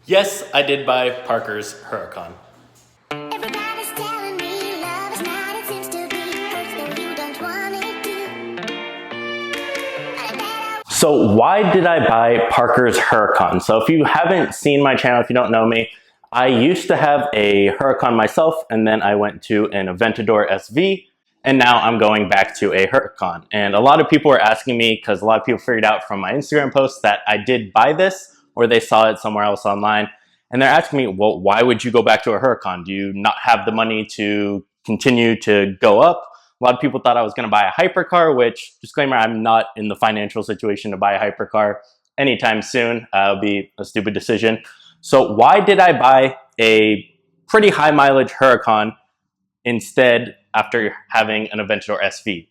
Yes, I did buy Parker's Huracan. Everybody's telling me love is not, it seems to be first though you don't want it to. So why did I buy Parker's Huracan? So if you haven't seen my channel, if you don't know me, I used to have a Huracan myself, and then I went to an Aventador SV, and now I'm going back to a Huracan. And a lot of people were asking me, because a lot of people figured out from my Instagram posts that I did buy this, or they saw it somewhere else online. And they're asking me, well, why would you go back to a Huracan? Do you not have the money to continue to go up? A lot of people thought I was going to buy a hypercar, which, disclaimer, I'm not in the financial situation to buy a hypercar anytime soon. It'll be a stupid decision. So why did I buy a pretty high mileage Huracan instead after having an Aventador SV?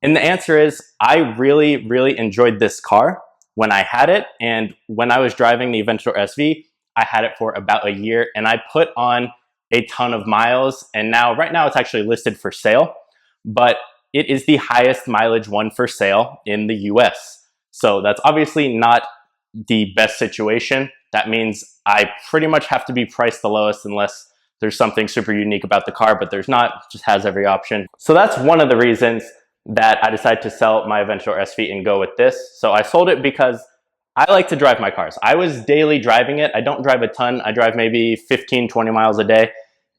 And the answer is I really enjoyed this car when I had it. And when I was driving the Aventador SV, I had it for about a year and I put on a ton of miles. And now, right now, it's actually listed for sale, but it is the highest mileage one for sale in the US. So that's obviously not the best situation. That means I pretty much have to be priced the lowest unless there's something super unique about the car, but there's not, it just has every option. So that's one of the reasons that I decided to sell my Aventador SV and go with this. So I sold it because I like to drive my cars. I was daily driving it. I don't drive a ton. I drive maybe 15, 20 miles a day,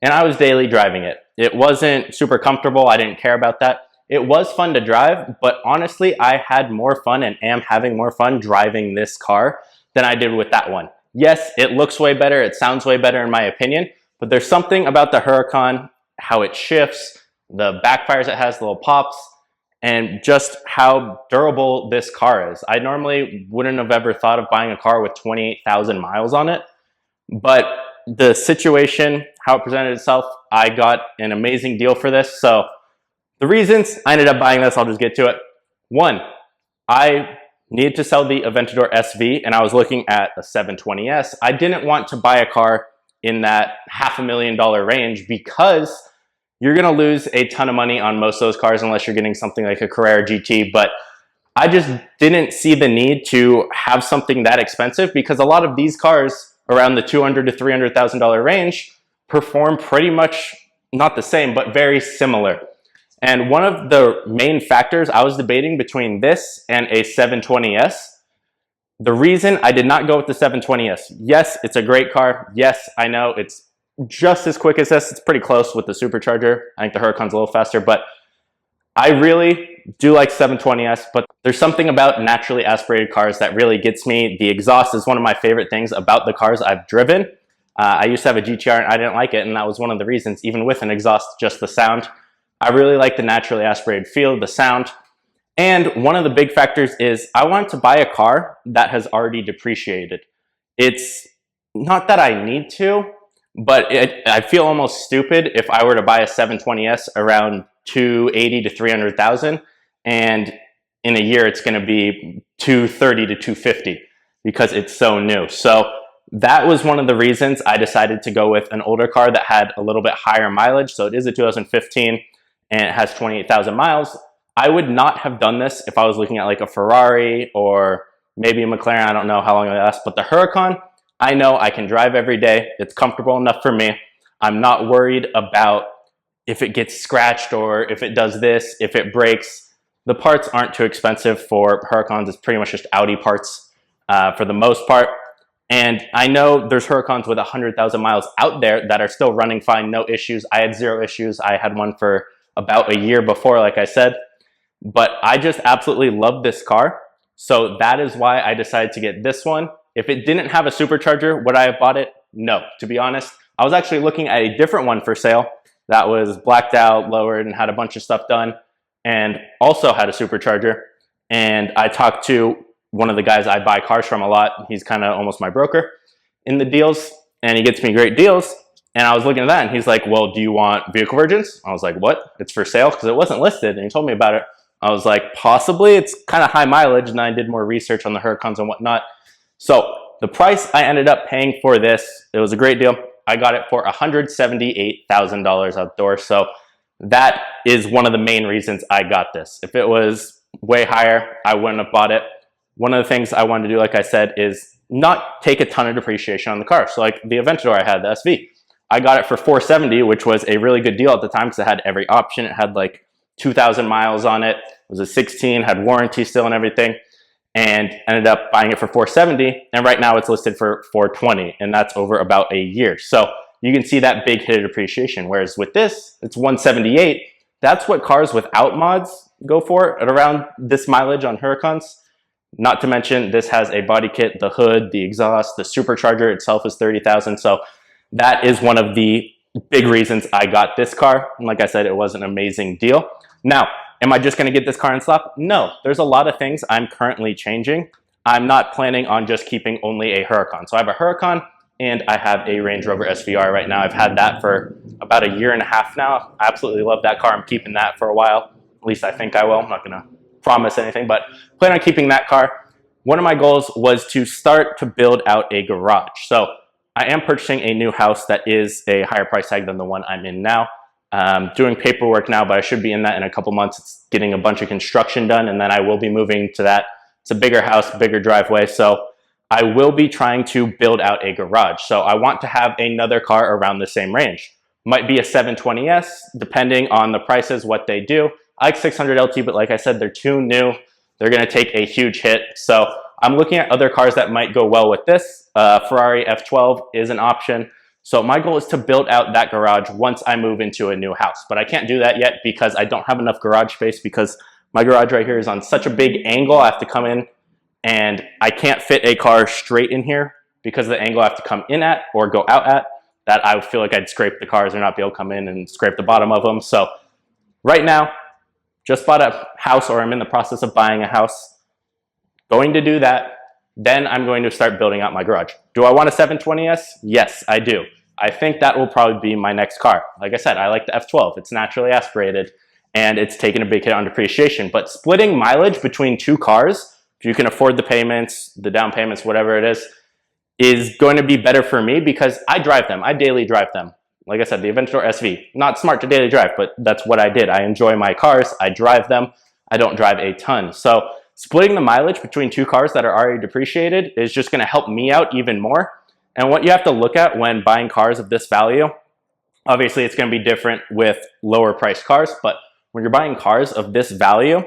and I was daily driving it. It wasn't super comfortable. I didn't care about that. It was fun to drive, but honestly, I had more fun and am having more fun driving this car than I did with that one. Yes, it looks way better. It sounds way better in my opinion, but there's something about the Huracan, how it shifts, the backfires it has, the little pops, and just how durable this car is. I normally wouldn't have ever thought of buying a car with 28,000 miles on it, but the situation, how it presented itself, I got an amazing deal for this. So the reasons I ended up buying this, I'll just get to it. One, I needed to sell the Aventador SV and I was looking at a 720S. I didn't want to buy a car in that $500,000 range because you're going to lose a ton of money on most of those cars unless you're getting something like a Carrera GT. But I just didn't see the need to have something that expensive because a lot of these cars around the $200,000 to $300,000 range perform pretty much not the same, but very similar. And one of the main factors I was debating between this and a 720S, the reason I did not go with the 720S, yes, it's a great car. Yes, I know it's just as quick as this. It's pretty close with the Supercharger. I think the Huracan's a little faster, but I really do like 720S, but there's something about naturally aspirated cars that really gets me. The exhaust is one of my favorite things about the cars I've driven. I used to have a GTR and I didn't like it, and that was one of the reasons, even with an exhaust, just the sound. I really like the naturally aspirated feel, the sound. And one of the big factors is I want to buy a car that has already depreciated. It's not that I need to, but I feel almost stupid if I were to buy a 720S around 280 to 300,000, and in a year it's going to be 230 to 250 because it's so new. So that was one of the reasons I decided to go with an older car that had a little bit higher mileage. So it is a 2015 and it has 28,000 miles. I would not have done this if I was looking at like a Ferrari or maybe a McLaren. I don't know how long it lasts, but the Huracan, I know I can drive every day. It's comfortable enough for me. I'm not worried about if it gets scratched or if it does this, if it breaks. The parts aren't too expensive for Huracans. It's pretty much just Audi parts for the most part. And I know there's Huracans with 100,000 miles out there that are still running fine, no issues. I had zero issues. I had one for about a year before, like I said. But I just absolutely love this car. So that is why I decided to get this one. If it didn't have a supercharger, would I have bought it? No, to be honest. I was actually looking at a different one for sale that was blacked out, lowered, and had a bunch of stuff done, and also had a supercharger. And I talked to one of the guys I buy cars from a lot. He's kind of almost my broker in the deals, and he gets me great deals. And I was looking at that, and he's like, well, do you want vehicle virgins? I was like, what? It's for sale? Because it wasn't listed, and he told me about it. I was like, possibly. It's kind of high mileage, and I did more research on the Huracans and whatnot. So the price I ended up paying for this, it was a great deal. I got it for $178,000 outdoors. So that is one of the main reasons I got this. If it was way higher, I wouldn't have bought it. One of the things I wanted to do, like I said, is not take a ton of depreciation on the car. So like the Aventador I had, the SV, I got it for $470, which was a really good deal at the time because it had every option. It had like 2,000 miles on it. It was a 16, had warranty still and everything, and ended up buying it for $470. And right now it's listed for $420, and that's over about a year. So you can see that big hit of depreciation. Whereas with this, it's $178. That's what cars without mods go for at around this mileage on Huracans. Not to mention, this has a body kit, the hood, the exhaust, the supercharger itself is $30,000. So that is one of the big reasons I got this car. And like I said, it was an amazing deal. Now, am I just going to get this car and slap? No, there's a lot of things I'm currently changing. I'm not planning on just keeping only a Huracan. So I have a Huracan and I have a Range Rover SVR right now. I've had that for about a year and a half now. I absolutely love that car. I'm keeping that for a while. At least I think I will. I'm not going to promise anything, but plan on keeping that car. One of my goals was to start to build out a garage. So I am purchasing a new house that is a higher price tag than the one I'm in now. Doing paperwork now, but I should be in that in a couple months. It's getting a bunch of construction done, and then I will be moving to that. It's a bigger house, bigger driveway. So I will be trying to build out a garage. So I want to have another car around the same range. Might be a 720S, depending on the prices, what they do. I like 600 LT, but like I said, they're too new. They're going to take a huge hit. So I'm looking at other cars that might go well with this. Ferrari F12 is an option. So my goal is to build out that garage once I move into a new house. But I can't do that yet because I don't have enough garage space, because my garage right here is on such a big angle. I have to come in and I can't fit a car straight in here because of the angle I have to come in at or go out at, that I feel like I'd scrape the cars or not be able to come in and scrape the bottom of them. So right now, just bought a house, or I'm in the process of buying a house. Going to do that. Then I'm going to start building out my garage. Do I want a 720S? Yes, I do. I think that will probably be my next car. Like I said, I like the F12. It's naturally aspirated and it's taken a big hit on depreciation. But splitting mileage between two cars, if you can afford the payments, the down payments, whatever it is going to be better for me because I drive them. I daily drive them. Like I said, the Aventador SV, not smart to daily drive, but that's what I did. I enjoy my cars. I drive them. I don't drive a ton. So splitting the mileage between two cars that are already depreciated is just going to help me out even more. And what you have to look at when buying cars of this value, obviously it's going to be different with lower priced cars, but when you're buying cars of this value,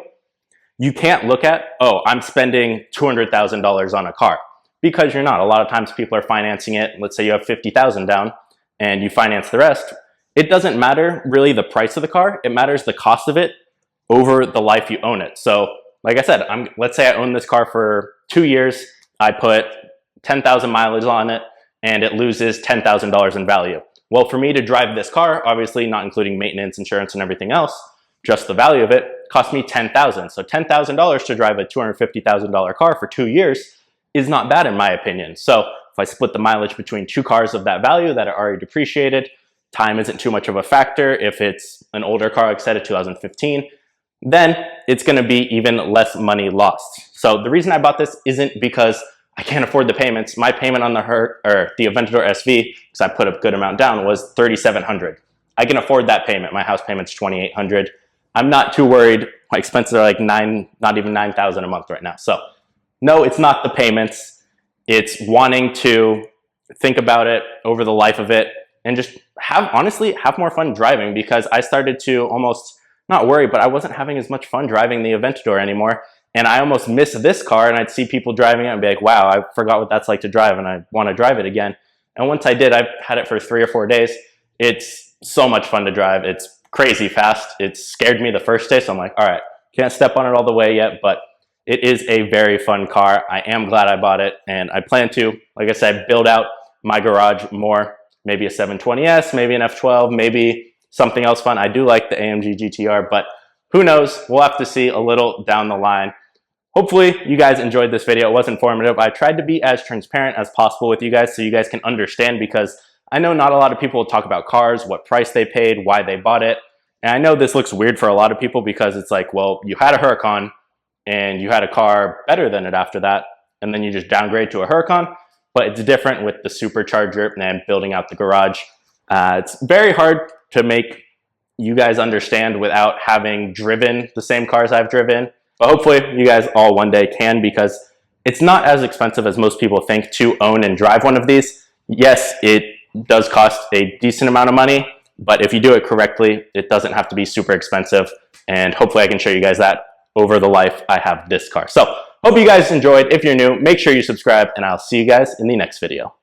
you can't look at, oh, I'm spending $200,000 on a car, because you're not. A lot of times people are financing it. Let's say you have $50,000 down and you finance the rest. It doesn't matter really the price of the car. It matters the cost of it over the life you own it. So like I said, let's say I own this car for 2 years. I put 10,000 mileage on it and it loses $10,000 in value. Well, for me to drive this car, obviously not including maintenance, insurance, and everything else, just the value of it cost me $10,000. So $10,000 to drive a $250,000 car for 2 years is not bad in my opinion. So if I split the mileage between two cars of that value that are already depreciated, time isn't too much of a factor. If it's an older car, like I said, a 2015, then it's going to be even less money lost. So the reason I bought this isn't because I can't afford the payments. My payment on the Aventador SV, because I put a good amount down, was $3,700. I can afford that payment. My house payment's $2,800. I'm not too worried. My expenses are like not even $9,000 a month right now. So no, it's not the payments. It's wanting to think about it over the life of it and just honestly have more fun driving, because I started to almost not worry, but I wasn't having as much fun driving the Aventador anymore. And I almost miss this car, and I'd see people driving it and be like, wow, I forgot what that's like to drive and I want to drive it again. And once I did, I've had it for 3 or 4 days. It's so much fun to drive. It's crazy fast. It scared me the first day, so I'm like, all right, can't step on it all the way yet, but it is a very fun car. I am glad I bought it, and I plan to, like I said, build out my garage more. Maybe a 720S, maybe an F12, maybe something else fun. I do like the AMG GTR, but who knows? We'll have to see a little down the line. Hopefully you guys enjoyed this video. It was informative. I tried to be as transparent as possible with you guys so you guys can understand, because I know not a lot of people will talk about cars, what price they paid, why they bought it. And I know this looks weird for a lot of people, because it's like, well, you had a Huracan and you had a car better than it after that, and then you just downgrade to a Huracan. But it's different with the Supercharger and building out the garage. It's very hard to make you guys understand without having driven the same cars I've driven. But hopefully you guys all one day can, because It's not as expensive as most people think to own and drive one of these. Yes, it does cost a decent amount of money, but if you do it correctly, it doesn't have to be super expensive. And hopefully I can show you guys that over the life I have this car. So hope you guys enjoyed. If you're new, make sure you subscribe, and I'll see you guys in the next video.